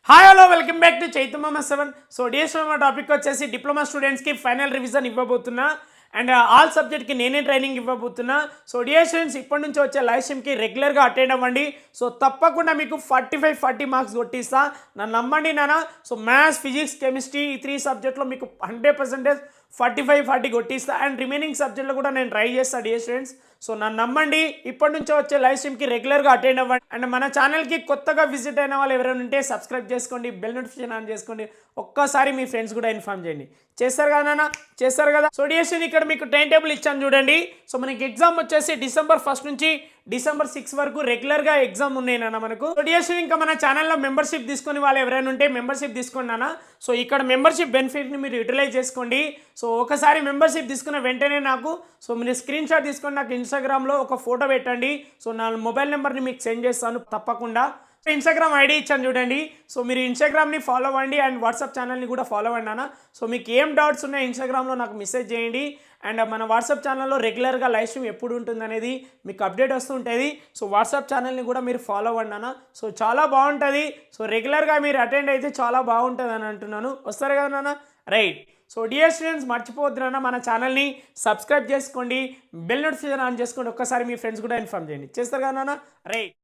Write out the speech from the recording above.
Hi hello welcome back to Chaitanya 7. So this topic వచ్చేసి diploma స్టూడెంట్స్కి final revision ఇవ్వబోతున్నా and all సబ్జెక్ట్కి నేనే ట్రైనింగ్ ఇవ్వబోతున్నా. సో డియర్ స్టూడెంట్స్, ఇప్పటి నుంచి వచ్చే లైవ్ స్ట్రీమ్కి రెగ్యులర్గా అటెండ్ అవ్వండి. సో తప్పకుండా మీకు 40 మార్క్స్ కొట్టిస్తా, నన్ను నమ్మండి నాన్న. సో మ్యాథ్స్, ఫిజిక్స్, కెమిస్ట్రీ ఈ 3 సబ్జెక్ట్లో మీకు 100% 40 కొట్టిస్తా. అండ్ రిమైనింగ్ సబ్జెక్ట్లో కూడా నేను ట్రై చేస్తాను డియర్ స్టూడెంట్స్. సో నన్ను నమ్మండి, ఇప్పటి నుంచి వచ్చే లైవ్ స్ట్రీమ్కి రెగ్యులర్గా అటెండ్ అవ్వండి. అండ్ మన ఛానల్కి కొత్తగా విజిట్ అయిన వాళ్ళు ఎవరైనా ఉంటే సబ్స్క్రైబ్ చేసుకోండి, బెల్ నోటిఫికేషన్ ఆన్ చేసుకోండి. ఒక్కసారి మీ ఫ్రెండ్స్ కూడా ఇన్ఫార్మ్ చేయండి. చేస్తారు కదా నాన్న, చేస్తారు కదా. సో డిఎస్సీ ఇక్కడ మీకు టైం టేబుల్ ఇచ్చాను చూడండి. సో మనకి ఎగ్జామ్ వచ్చేసి December 1 నుంచి December 6 వరకు రెగ్యులర్గా ఎగ్జామ్ ఉన్నాయి నాన్న మనకు. సో డిఎస్సీ ఇంకా మన ఛానల్లో మెంబర్షిప్ తీసుకుని వాళ్ళు ఎవరైనా ఉంటే మెంబర్షిప్ తీసుకోండి నాన్న. సో ఇక్కడ మెంబర్షిప్ బెనిఫిట్ని మీరు యూటిలైజ్ చేసుకోండి. సో ఒకసారి మెంబర్షిప్ తీసుకున్న వెంటనే నాకు మీరు స్క్రీన్ షాట్ తీసుకొని నాకు ఇన్స్టాగ్రామ్లో ఒక ఫోటో పెట్టండి. సో నా మొబైల్ నెంబర్ని మీకు సెండ్ చేస్తాను తప్పకుండా. ఇన్స్టాగ్రామ్ ఐడి ఇచ్చాను చూడండి. సో మీరు ఇన్స్టాగ్రామ్ని ఫాలో అవ్వండి అండ్ వాట్సాప్ ఛానల్ని కూడా ఫాలో అవ్వండి అన్న. సో మీకు ఏం డౌట్స్ ఉన్నాయో ఇన్స్టాగ్రామ్లో నాకు మెసేజ్ చేయండి. అండ్ మన వాట్సాప్ ఛానల్లో రెగ్యులర్గా లైవ్ స్ట్రీమ్ ఎప్పుడు ఉంటుంది అనేది మీకు అప్డేట్ వస్తుంటుంది. సో వాట్సాప్ ఛానల్ని కూడా మీరు ఫాలో అవ్వండి అన్న. సో చాలా బాగుంటుంది. సో రెగ్యులర్గా మీరు అటెండ్ అయితే చాలా బాగుంటుంది అని అంటున్నాను. వస్తారు కదా నాన్న, రైట్. సో డియర్ స్టూడెంట్స్, మర్చిపోతున్నాను మన ఛానల్ని సబ్స్క్రైబ్ చేసుకోండి, బెల్ నోటిఫికేషన్ ఆన్ చేసుకోండి. ఒక్కసారి మీ ఫ్రెండ్స్ కూడా ఇన్ఫార్మ్ చేయండి. చేస్తారు కదా నాన్న, రైట్.